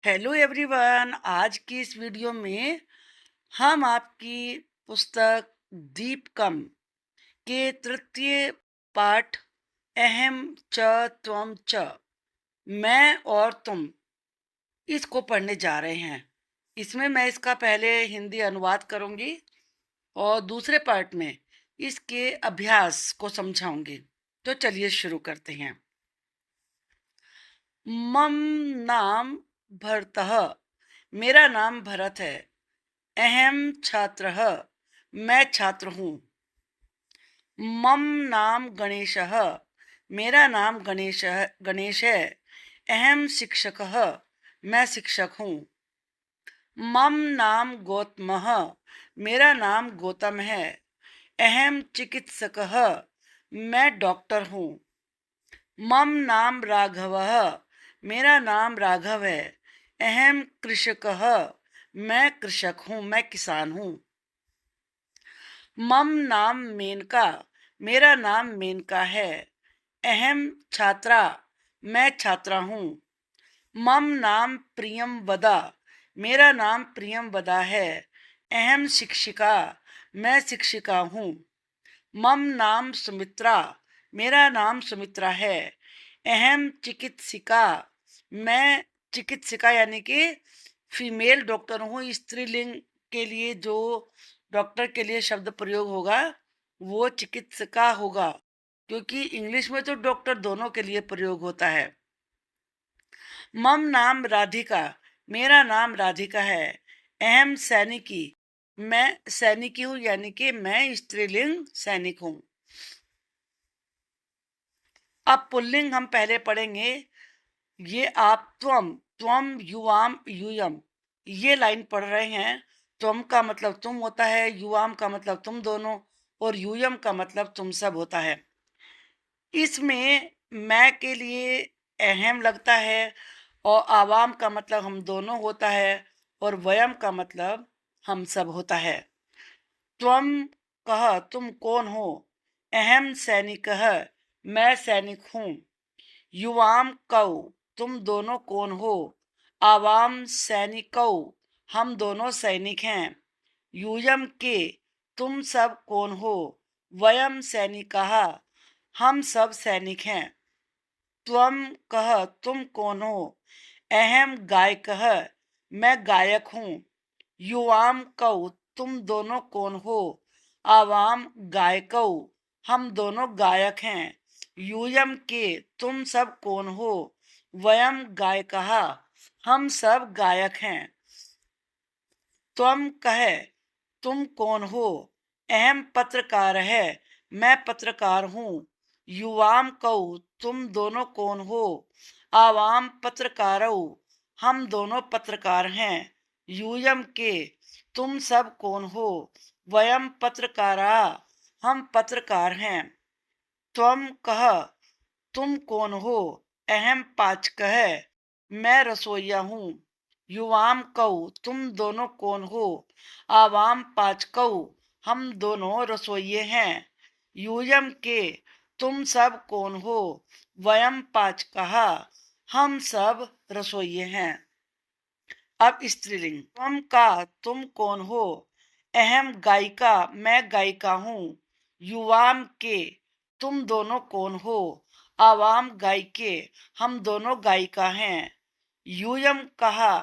Hello everyone. आज की इस वीडियो में हम आपकी पुस्तक दीपकम के तृतीय पाठ अहम च त्वम च मैं और तुम इसको पढ़ने जा रहे हैं। इसमें मैं इसका पहले हिंदी अनुवाद करूंगी और दूसरे पार्ट में इसके अभ्यास को समझाऊंगी। तो चलिए शुरू करते हैं। मम नाम भरतः, मेरा नाम भरत है। अहम छात्रः, मैं छात्र हूँ। मम नाम गणेशः, मेरा नाम गणेश है। अहम शिक्षकः, मैं शिक्षक हूँ। मम नाम गौतमः, मेरा नाम गौतम है। अहम चिकित्सकः, मैं डॉक्टर हूँ। मम नाम राघवः, मेरा नाम राघव है। अहम कृषकः, मैं कृषक हूँ, मैं किसान हूँ। मम नाम मेनका, मेरा नाम मेनका है। अहम छात्रा, मैं छात्रा हूँ। मम नाम प्रियम वदा, मेरा नाम प्रियम वदा है। अहम शिक्षिका, मैं शिक्षिका हूँ। मम नाम सुमित्रा, मेरा नाम सुमित्रा है। अहम चिकित्सिका, मैं चिकित्सिका यानी कि फीमेल डॉक्टर हूँ। स्त्रीलिंग के लिए जो डॉक्टर के लिए शब्द प्रयोग होगा वो चिकित्सिका होगा, क्योंकि इंग्लिश में तो डॉक्टर दोनों के लिए प्रयोग होता है। मम नाम राधिका, मेरा नाम राधिका है। अहम सैनिकी, मैं सैनिकी हूँ यानी कि मैं स्त्रीलिंग सैनिक हूँ। अब पुल्लिंग हम पहले पढ़ेंगे। ये आप त्वम त्वम युवाम यूयम ये लाइन पढ़ रहे हैं। त्वम का मतलब तुम होता है, युवाम का मतलब तुम दोनों, और यूयम का मतलब तुम सब होता है। इसमें मैं के लिए अहम लगता है और आवाम का मतलब हम दोनों होता है और वयम का मतलब हम सब होता है। त्वम कह, तुम कौन हो। अहम सैनिक, मैं सैनिक हूँ। युवाम कौ, तुम दोनों कौन हो। आवाम सैनिकौ, हम दोनों सैनिक हैं। यूयम के, तुम सब कौन हो। वयम सैनिकाः, हम सब सैनिक हैं। त्वम कह, तुम कौन हो। अहम गायकः, मैं गायक हूँ। युवाम कौ, तुम दोनों कौन हो। आवाम गायकौ, हम दोनों गायक हैं। यूयम के, तुम सब कौन हो। वयम गायकः, हम सब गायक हैं। त्वम कहे, तुम कौन हो। अहम पत्रकार है, मैं पत्रकार हूँ। युवाम कौ, तुम दोनों कौन हो। आवाम पत्रकारौ, हम दोनों पत्रकार हैं। यूयम के, तुम सब कौन हो। वयम पत्रकारा, हम पत्रकार हैं। त्वम कह, तुम कौन हो। अहम पाचकः, मैं रसोइया हूँ। युवाम कौ, तुम दोनों कौन हो। आवाम पाचकौ, हम दोनों रसोइये हैं। यूयम के, तुम सब कौन हो। वयम पाचकः, हम सब रसोइये हैं। अब स्त्रीलिंग। त्वम का, तुम कौन हो। अहम गायिका, मैं गायिका हूँ। युवाम के, तुम दोनों कौन हो। आवाम गायिके, हम दोनों गायिका हैं। यूयम कहा,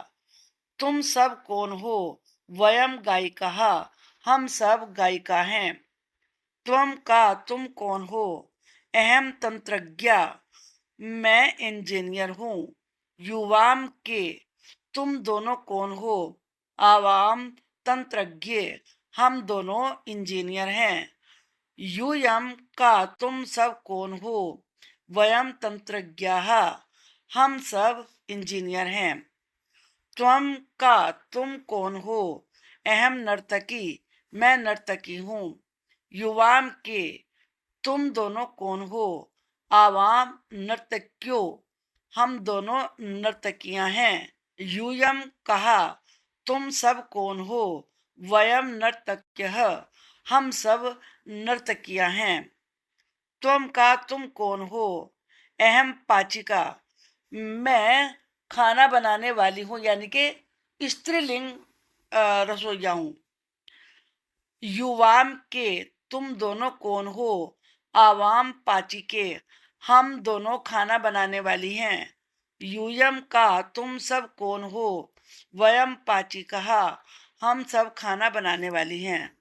तुम सब कौन हो। वयम गायिकाः, हम सब गायिका हैं। त्वम का, तुम कौन हो। अहम तंत्रज्ञा, मैं इंजीनियर हूँ। युवाम के, तुम दोनों कौन हो। आवाम तंत्रज्ञ, हम दोनों इंजीनियर हैं। यूयम का, तुम सब कौन हो। वयम तंत्रज्ञाः, हम सब इंजीनियर हैं। त्वम का, तुम कौन हो। अहम नर्तकी, मैं नर्तकी हूँ। युवाम के, तुम दोनों कौन हो। आवाम नर्तक्यों, हम दोनों नर्तकियां हैं। यूयम कहा, तुम सब कौन हो। वयम नर्तक्यः, हम सब नर्तकियां हैं। त्वम का, तुम कौन हो। अहम पाचिका, मैं खाना बनाने वाली हूँ, यानी कि स्त्रीलिंग रसोइया हूँ। युवाम के, तुम दोनों कौन हो? आवाम पाची के, हम दोनों खाना बनाने वाली हैं। यूयम का, तुम सब कौन हो? वयम पाची कहा, हम सब खाना बनाने वाली हैं।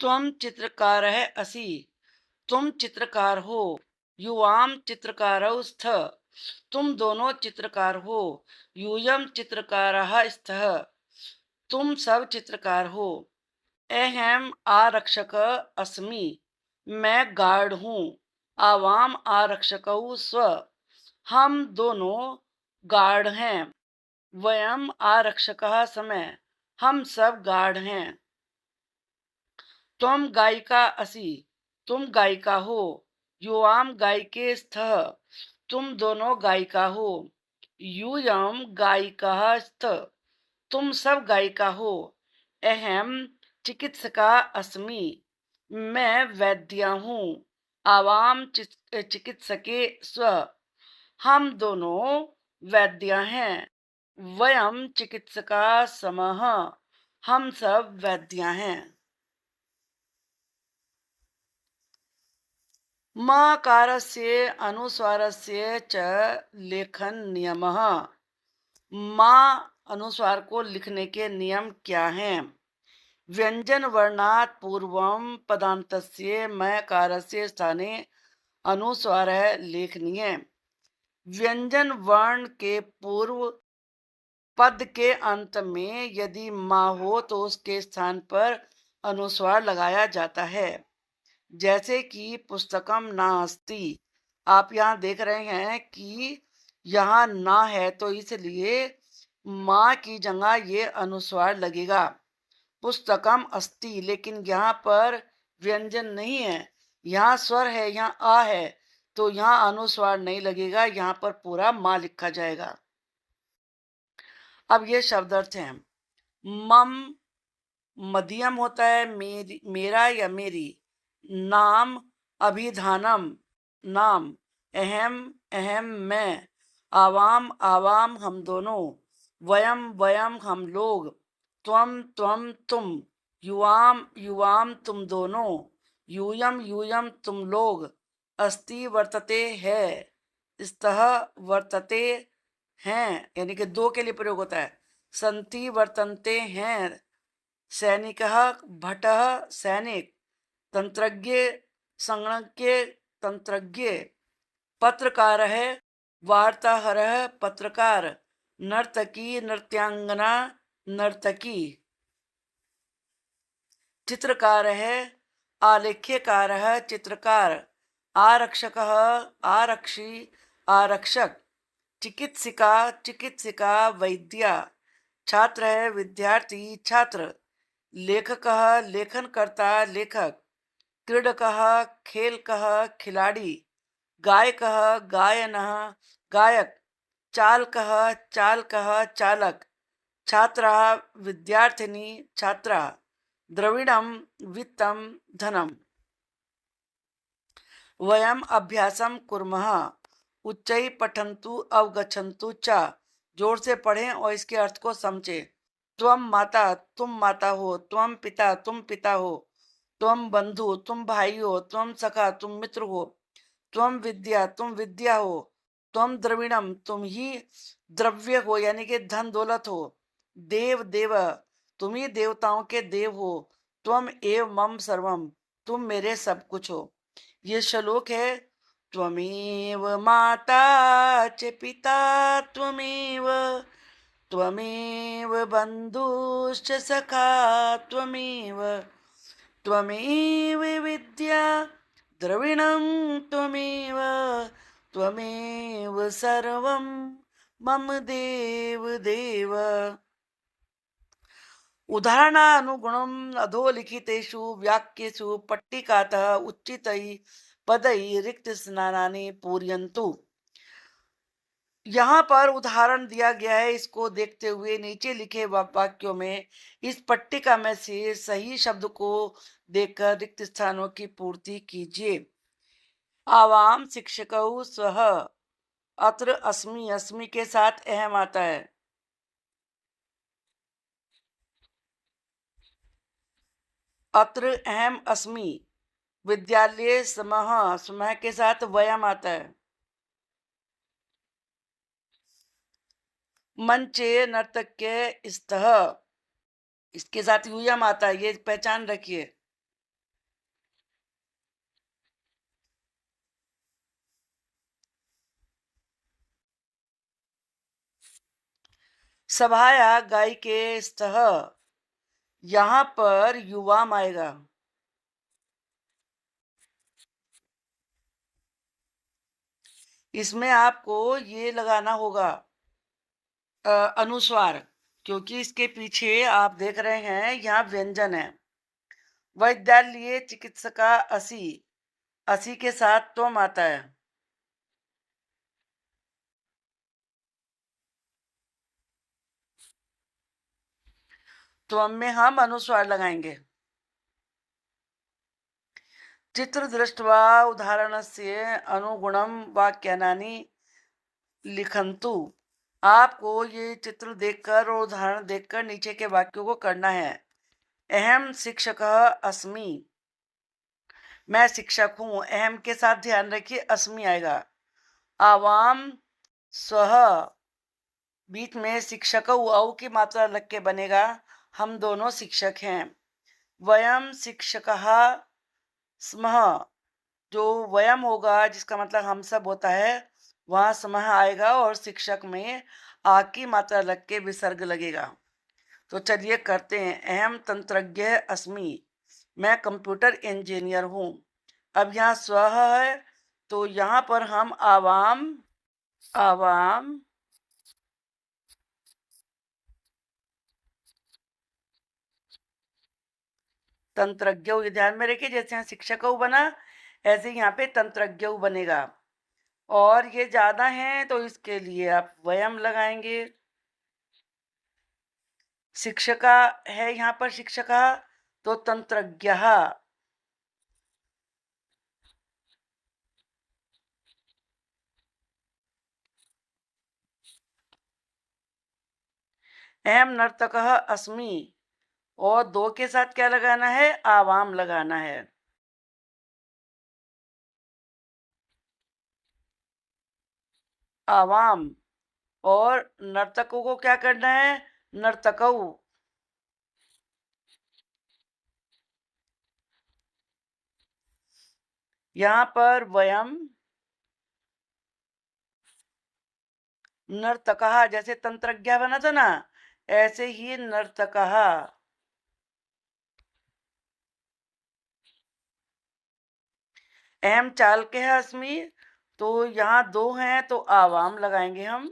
त्वम चित्रकार है असी, तुम चित्रकार हो। युवाम चित्रकारौ स्थ, तुम दोनों चित्रकार हो। यूयम चित्रकारः स्थः, तुम सब चित्रकार हो। अहम आरक्षक अस्मि, मैं गार्ड हूँ। आवाम आरक्षकौ स्व, हम दोनों गार्ड हैं। वयम आरक्षकः स्मः, हम सब गार्ड हैं। त्वम गायिका असि, तुम गायिका हो। युवाम गायिके स्थः, तुम दोनों गायिका हो। यूयम गायिका स्थ, तुम सब गायिका हो। अहम चिकित्सका अस्मि, मैं वैद्या हूँ। आवाम चिकित्सके स्व, हम दोनों वैद्य हैं। वयम चिकित्सका समः, हम सब वैद्य हैं। माकारस्य अनुस्वारस्य च लेखन नियमः। माँ अनुस्वार को लिखने के नियम क्या हैं? व्यंजन वर्णात् पूर्वम पदान्तस्य मकारस्य स्थाने अनुस्वारः लेखनीय। व्यंजन वर्ण के पूर्व पद के अंत में यदि माँ हो तो उसके स्थान पर अनुस्वार लगाया जाता है। जैसे कि पुस्तकम नास्ति, आप यहाँ देख रहे हैं कि यहाँ ना है, तो इसलिए माँ की जगह ये अनुस्वार लगेगा। पुस्तकम अस्ति, लेकिन यहाँ पर व्यंजन नहीं है, यहाँ स्वर है, यहाँ आ है, तो यहाँ अनुस्वार नहीं लगेगा, यहाँ पर पूरा माँ लिखा जाएगा। अब ये शब्द अर्थ हैं। मम मध्यम होता है मेरी, मेरा या मेरी। नाम अभिधानम, नाम। अहम अहम मैं। आवाम आवाम हम दोनों। वयम वयम हम लोग। त्वम त्वम तुम। युवाम युवाम तुम दोनों। यूयम यूयम तुम लोग। अस्ति वर्तते है। स्तः वर्तते हैं, यानी कि दो के लिए प्रयोग होता है। संति वर्तन्ते हैं। सैनिकः भटः सैनिक। तंत्रज्ञ संगणज्ञ तंत्रज्ञ। पत्रकारः वार्ताहरः पत्रकार। नर्तकी नृत्यांगना नर्तकी। चित्रकारः आलेख्यकारः चित्रकार। आरक्षकः आरक्षी आरक्षक। चिकित्सिका चिकित्सिका वैद्या। छात्र है विद्यार्थी छात्र। लेखकः लेखनकर्ता लेखक। क्रीडकः खेलकः खिलाड़ी। गायकः गायनः गायक। चालकः चालकः चालक। छात्रः विद्यार्थिनी छात्रा। द्रविणं वित्तं धनम। वयम अभ्यासम कुर्मः। उच्चै पठन्तु अवगच्छन्तु च, जोर से पढ़ें और इसके अर्थ को समझें। त्वम माता, तुम माता हो। त्वम पिता, तुम पिता हो। त्वम बंधु, तुम भाई हो। त्वम सखा, तुम मित्र हो। त्वम विद्या, तुम विद्या हो। त्वम द्रविणम, तुम ही द्रव्य हो, यानी कि धन दौलत हो। देव देव, तुम ही देवताओं के देव हो। त्वम एव मम सर्वम, तुम मेरे सब कुछ हो। ये श्लोक है। त्वमेव माता च पिता त्वमेव। त्वमेव बन्धुश्च सखा त्वमेव। त्वमेव विद्या द्रविणं त्वमेव। त्वमेव सर्वं मम देव देव। उदाहरणानुगुणम् अधोलिखितेषु वाक्येषु पट्टिकातः उच्चितैः पदैः रिक्तस्थानानि पूरयन्तु। यहाँ पर उदाहरण दिया गया है, इसको देखते हुए नीचे लिखे वाक्यों में इस पट्टिका में से सही शब्द को देखकर रिक्त स्थानों की पूर्ति कीजिए। आवाम शिक्षकौ स्वः। अत्र अस्मि, अस्मि के साथ अहम आता है। अत्र अहम अस्मि। विद्यालये स्मः, स्मः के साथ वयम आता है। मंचे नर्तक्य स्तः, इसके साथ यूयम आता है, ये पहचान रखिए। सभाया गायिके स्तः, यहां पर युवाम आएगा। इसमें आपको ये लगाना होगा अनुस्वार, क्योंकि इसके पीछे आप देख रहे हैं यहाँ व्यंजन है। वैद्यालय चिकित्सका असी, असी के साथ त्वम आता है। त्वम में हम अनुस्वार लगाएंगे। चित्र दृष्ट्वा उदाहरणस्य अनुगुणम वाक्यानि लिखन्तु। आपको ये चित्र देखकर और उदाहरण देखकर नीचे के वाक्यों को करना है। अहम शिक्षकः अस्मि, मैं शिक्षक हूं। अहम के साथ ध्यान रखिए अस्मि आएगा। आवाम स्वः, बीच में शिक्षक औ की मात्रा लग के बनेगा, हम दोनों शिक्षक हैं। वयम शिक्षकः स्मः, जो वयम होगा जिसका मतलब हम सब होता है, वहां स्मः आएगा और शिक्षक में आ की मात्रा लग के विसर्ग लगेगा। तो चलिए करते हैं। अहम तंत्रज्ञ अस्मि, मैं कंप्यूटर इंजीनियर हूं। अब यहाँ स्व है, तो यहाँ पर हम आवाम, आवाम तंत्रज्ञ, ये ध्यान में रखिए, जैसे यहाँ शिक्षक बना ऐसे यहाँ पे तंत्रज्ञ बनेगा। और ये ज्यादा है तो इसके लिए आप वयम लगाएंगे। शिक्षका है यहाँ पर शिक्षका, तो तंत्रज्ञ। अहम नर्तकः अस्मि, और दो के साथ क्या लगाना है, आवाम लगाना है। आवाम, और नर्तकों को क्या करना है, नर्तकऊ। यहाँ पर वयम नर्तकः, जैसे तंत्रज्ञ बना था ना, ऐसे ही नर्तकः। अहम चालक है अस्मि, तो यहाँ दो हैं तो आवाम लगाएंगे हम।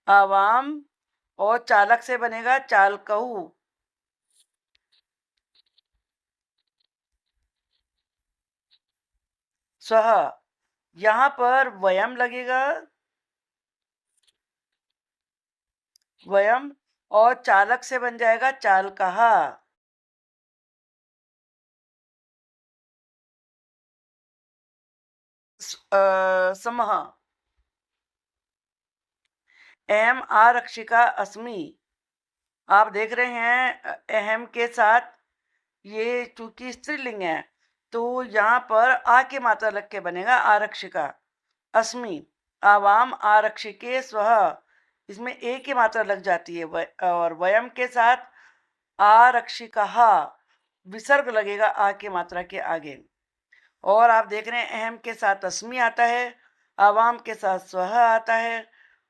आवाम, और चालक से बनेगा चालकऊ। स्वह, यहाँ पर वयम लगेगा, वयम, और चालक से बन जाएगा चालकः। समः। अहम आरक्षिका अस्मि, आप देख रहे हैं अहम के साथ ये चूंकि स्त्रीलिंग है, तो यहाँ पर आ की मात्रा लग के बनेगा आरक्षिका। अस्मि, आवाम आरक्षिके स्वः, इसमें ए की मात्रा लग जाती है। और वयम के साथ आरक्षिका, विसर्ग लगेगा आ की मात्रा के आगे। और आप देख रहे हैं अहम के साथ अस्मि आता है, आवाम के साथ स्वह आता है,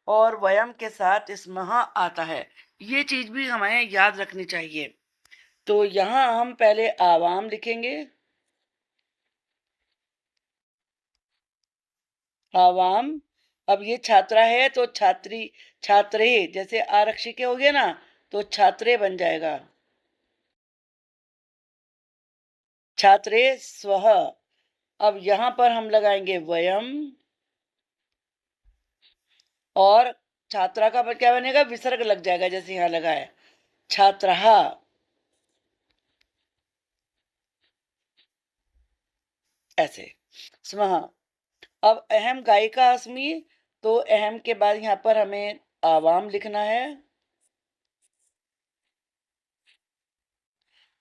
और वयम के साथ स्मः आता है। ये चीज भी हमें याद रखनी चाहिए। तो यहाँ हम पहले आवाम लिखेंगे, आवाम। अब ये छात्रा है तो छात्री, छात्रे, जैसे आरक्षिके हो गया ना, तो छात्रे बन जाएगा। छात्रे स्वह। अब यहाँ पर हम लगाएंगे वयम, और छात्रा का पर क्या बनेगा, विसर्ग लग जाएगा, जैसे यहाँ लगा है छात्रहा। ऐसे स्मः। अब अहम गायिका अस्मि, तो अहम के बाद यहाँ पर हमें आवाम लिखना है।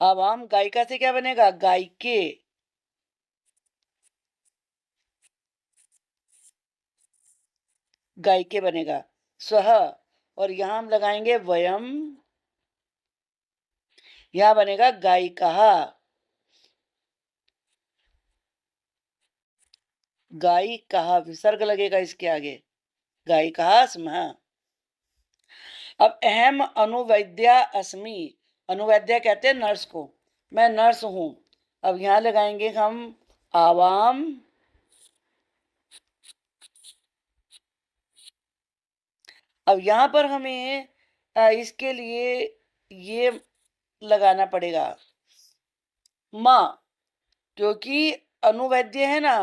आवाम गायिका से क्या बनेगा? गायिके। गायिके बनेगा। स्वः, और यहाँ हम लगाएंगे वयम, यहाँ बनेगा गायिकाः। गायिकाः विसर्ग लगेगा इसके आगे। गायिकाः स्मः। अब अहम अनुवैद्या अस्मि। अनुवैद्या कहते हैं नर्स को। मैं नर्स हूं। अब यहां लगाएंगे हम आवाम। अब यहां पर हमें इसके लिए ये लगाना पड़ेगा माँ, क्योंकि अनुवैद्य है ना।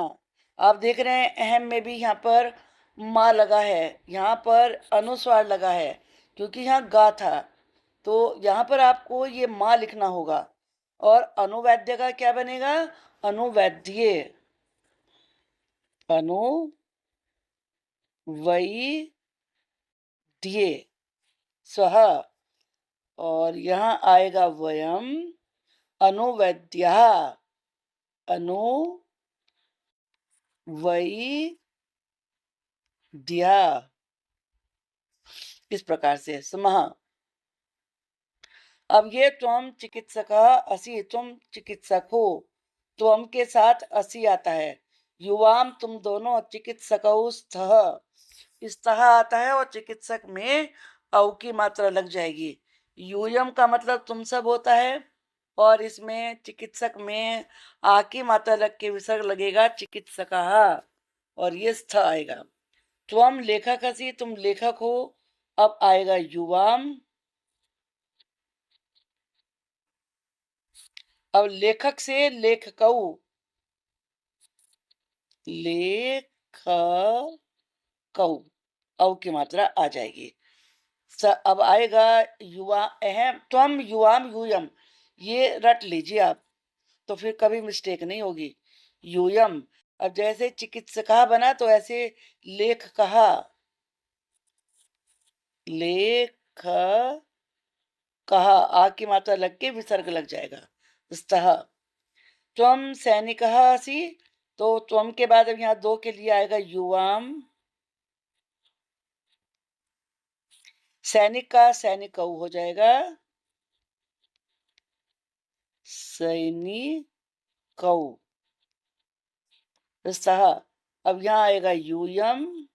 आप देख रहे हैं अहम में भी यहाँ पर माँ लगा है, यहाँ पर अनुस्वार लगा है, क्योंकि यहाँ गा था। तो यहाँ पर आपको ये माँ लिखना होगा। और अनुवैद्य का क्या बनेगा? अनुवैद्य। अनुवैद्य स्वः। और यहाँ आएगा वयम अनुवैद्यः। अनुवैद्यः, इस प्रकार से समः। अब ये त्वम चिकित्सकः असि, तुम चिकित्सक हो। त्वम के साथ असि आता है। युवाम तुम दोनों, चिकित्सकौ स्थः, स्थः आता है और चिकित्सक में औ की मात्रा लग जाएगी। यूयम का मतलब तुम सब होता है, और इसमें चिकित्सक में आ की मात्रा लग के विसर्ग लगेगा चिकित्सकः, और ये स्थ आएगा। त्वम लेखक असि, तुम लेखक हो। अब आएगा युवाम। अब लेखक से लेखकऊ, लेखकऊ, औ की मात्रा आ जाएगी। अब आएगा युवा अहम, त्वम युवाम यूयम, ये रट लीजिए आप, तो फिर कभी मिस्टेक नहीं होगी। यूयम। अब जैसे चिकित्सका बना, तो ऐसे लेख कहा, लेख कहा, आ की मात्रा लग के विसर्ग लग जाएगा। स्तः। त्वम सैनिकः असि, तो त्वम के बाद अब यहाँ दो के लिए आएगा युवाम। सैनिक का सैनिक हो जाएगा सैनिकौ। स्तः। अब यहाँ आएगा यूयम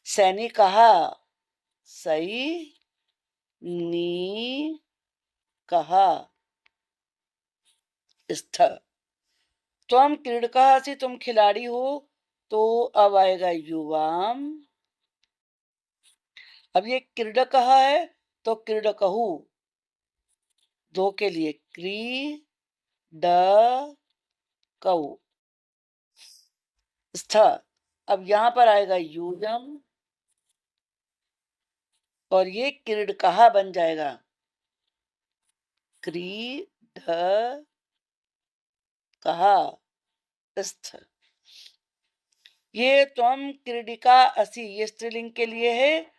सैनिकः सैनिकः स्थ। त्वम क्रीडकः असि, तुम खिलाड़ी हो। तो अब आएगा युवाम। अब ये क्रीडकः है, तो क्रीडकहु, दो के लिए क्री ड कौ स्थ। अब यहां पर आएगा यूयम, और ये क्रीडकः बन जाएगा क्रीड कहा स्थ। ये त्वम क्रीडिका असि, ये स्त्रीलिंग के लिए है।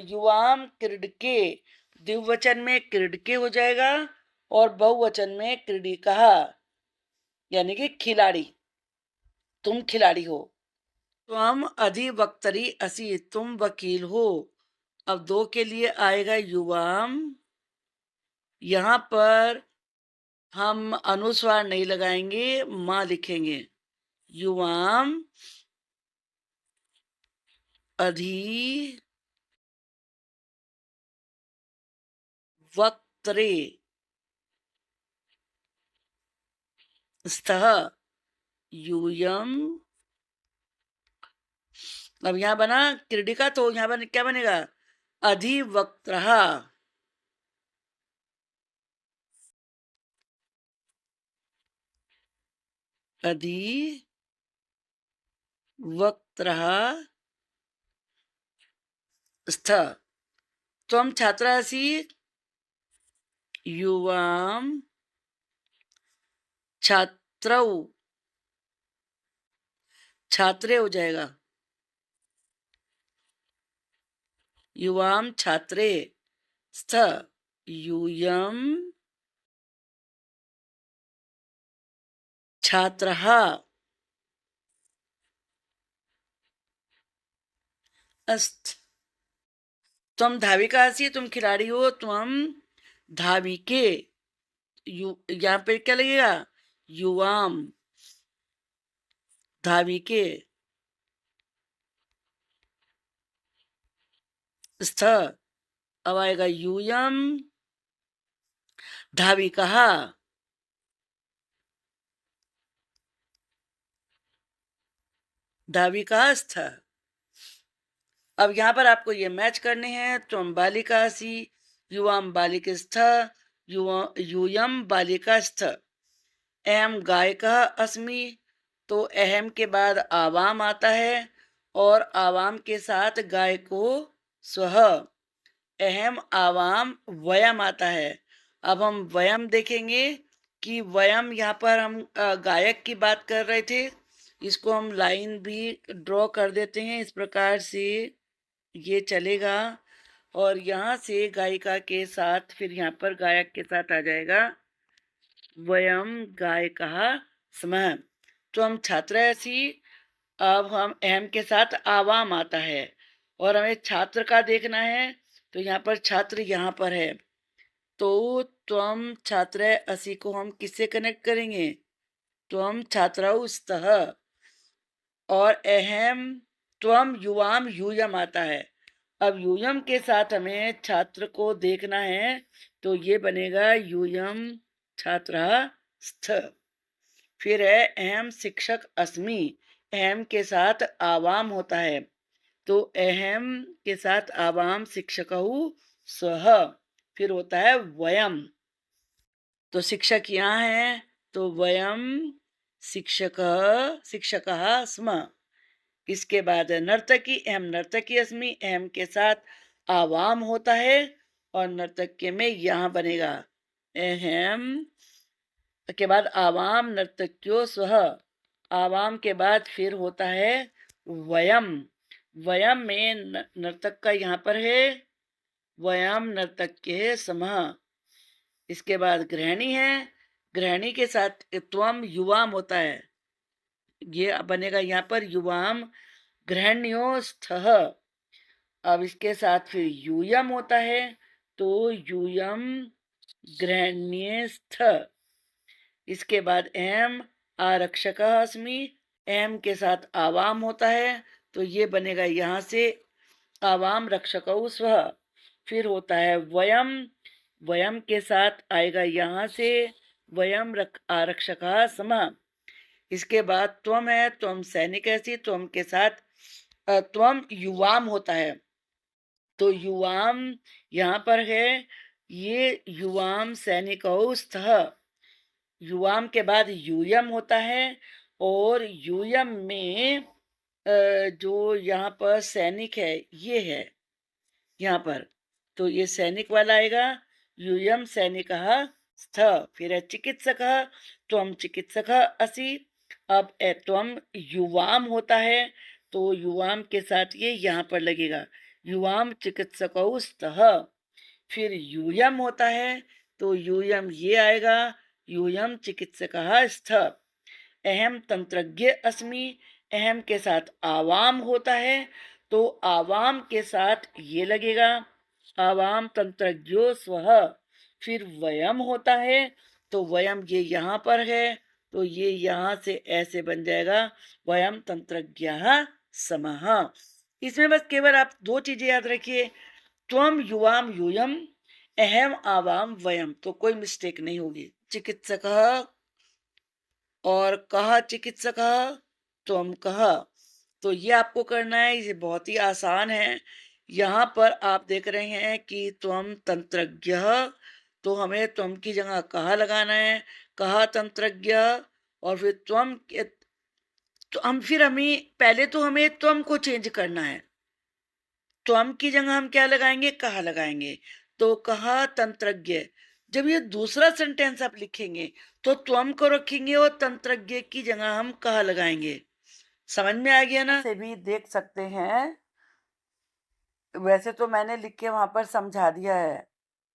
युवाम क्रीडके, द्विवचन में क्रीडके हो जाएगा, और बहुवचन में क्रीडिका, यानी कि खिलाड़ी, तुम खिलाड़ी हो। त्वम अधिवक्तरी असि, तुम वकील हो। अब दो के लिए आएगा युवाम। यहां पर हम अनुस्वार नहीं लगाएंगे, मां लिखेंगे। युवाम अधिवक्त्रे स्तः यूयम। अब यहां बना क्रीडिका, तो यहां बन क्या बनेगा? अधिवक्त्रः। अधिवक्त्रः स्थ। त्वम छात्रा असि, युवाम छात्रौ, छात्रे हो जाएगा। युवाम छात्रे स्थ यूयम छात्रः अस्त। त्वम धाविका असि, तुम खिलाड़ी हो, त्वम धाविके। यहाँ पे क्या लगेगा? युवाम धाविके स्थ। अब आएगा यूयम धाविका। धाविका स्थ। अब यहाँ पर आपको ये मैच करने हैं। त्वम बालिकासि युवाम बालिकस्थ यूयम बालिकास्थ। अहम गायिका अस्मि, तो अहम के बाद आवाम आता है और आवाम के साथ गायको स्वह। अहम आवाम वयम आता है। अब हम वयम देखेंगे कि वयम यहाँ पर हम गायक की बात कर रहे थे। इसको हम लाइन भी ड्रॉ कर देते हैं, इस प्रकार से ये चलेगा। और यहाँ से गायिका के साथ फिर यहाँ पर गायक के साथ आ जाएगा वयम गायकः स्मः। तो हम छात्र ऐसी। अब हम अहम के साथ आवाम आता है और हमें छात्र का देखना है, तो यहाँ पर छात्र यहाँ पर है। तो त्वम छात्र असी को हम किससे कनेक्ट करेंगे? त्वम छात्रौ स्तः। और अहम त्वम युवाम यूयम आता है। अब यूयम के साथ हमें छात्र को देखना है, तो ये बनेगा यूयम छात्र स्थ। फिर है अहम शिक्षक अस्मि। अहम के साथ आवाम होता है, तो अहम के साथ आवाम शिक्षकहु स्वः। फिर होता है वयम। तो शिक्षक यहाँ है, तो वयम शिक्षक शिक्षकः स्म। इसके बाद नर्तकी। अहम नर्तकी अस्मि। अहम के साथ आवाम होता है और नर्तक्य में यहाँ बनेगा अहम के बाद आवाम नर्तक्यो स्वः। आवाम के बाद फिर होता है वयम। वयम में नर्तक का यहाँ पर है वयम नर्तक्य समः। इसके बाद गृहिणी है। गृहिणी के साथ त्वम युवाम होता है, ये बनेगा यहाँ पर युवाम गृहण्यो स्थः। अब इसके साथ फिर यूयम होता है, तो यूयम गृहण्यस्थ। इसके बाद एम आरक्षक अस्मि। एम के साथ आवाम होता है, तो ये बनेगा यहाँ से आवाम रक्षक स्व। फिर होता है वयम। वयम के साथ आएगा यहाँ से वयम आरक्षक सम। इसके बाद त्वम है। त्वम सैनिक ऐसी। त्वम के साथ त्वम युवाम होता है, तो युवाम यहाँ पर है। ये युवाम सैनिक स्थ। युवाम के बाद यूयम होता है और यूयम में जो यहाँ पर सैनिक है ये है यहाँ पर, तो ये सैनिक वाला आएगा यूयम सैनिक स्थ। फिर है चिकित्सक। त्वम चिकित्सक असि। अब त्वम युवाम होता है, तो युवाम के साथ ये यहाँ पर लगेगा युवाम चिकित्सक स्तः। फिर यूयम होता है, तो यूयम ये आएगा यूयम चिकित्सक स्थ। अहम तंत्रज्ञ अस्मि। अहम के साथ आवाम होता है, तो आवाम के साथ ये लगेगा आवाम तंत्रज्ञो स्वः। फिर वयम होता है, तो वयम ये यहाँ पर है, तो ये यहाँ से ऐसे बन जाएगा वयम तंत्रज्ञः समः। इसमें बस केवल आप दो चीजें याद रखिए, त्वम युवाम यूयम, अहम आवाम वयम, तो कोई मिस्टेक नहीं होगी। चिकित्सक और कहा चिकित्सक त्वम कहा, तो ये आपको करना है। ये बहुत ही आसान है। यहाँ पर आप देख रहे हैं कि त्वम तंत्रज्ञ, तो हमें त्वम की जगह कहा लगाना है, कहा तंत्रज्ञ। और फिर त्वम तो हमें पहले तो हमें त्वम को चेंज करना है। त्वम की जगह हम क्या लगाएंगे? कहा लगाएंगे, तो कहा तंत्रज्ञ। जब ये दूसरा सेंटेंस आप लिखेंगे तो त्वम को रखेंगे और तंत्रज्ञ की जगह हम कहा लगाएंगे। समझ में आ गया ना? से भी देख सकते हैं। वैसे तो मैंने लिख के वहां पर समझा दिया है,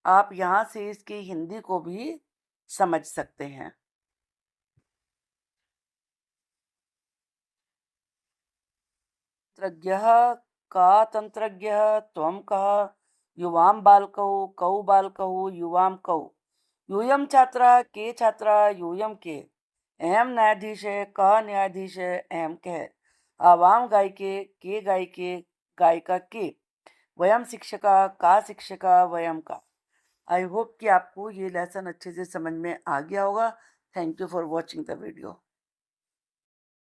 आप यहाँ से इसकी हिंदी को भी समझ सकते हैं। तंत्रज्ञः का तंत्रज्ञः त्वं कः युवां बालकौ कौ बालकौ युवां कौ यूयं छात्रः के छात्रः यूयं के अहम न्यायाधीश कः न्यायाधीश अहम कः आवां गायके के गायके गायिका के वयम शिक्षका का शिक्षका वयम का। आई होप कि आपको ये लेसन अच्छे से समझ में आ गया होगा। Thank you for watching the video.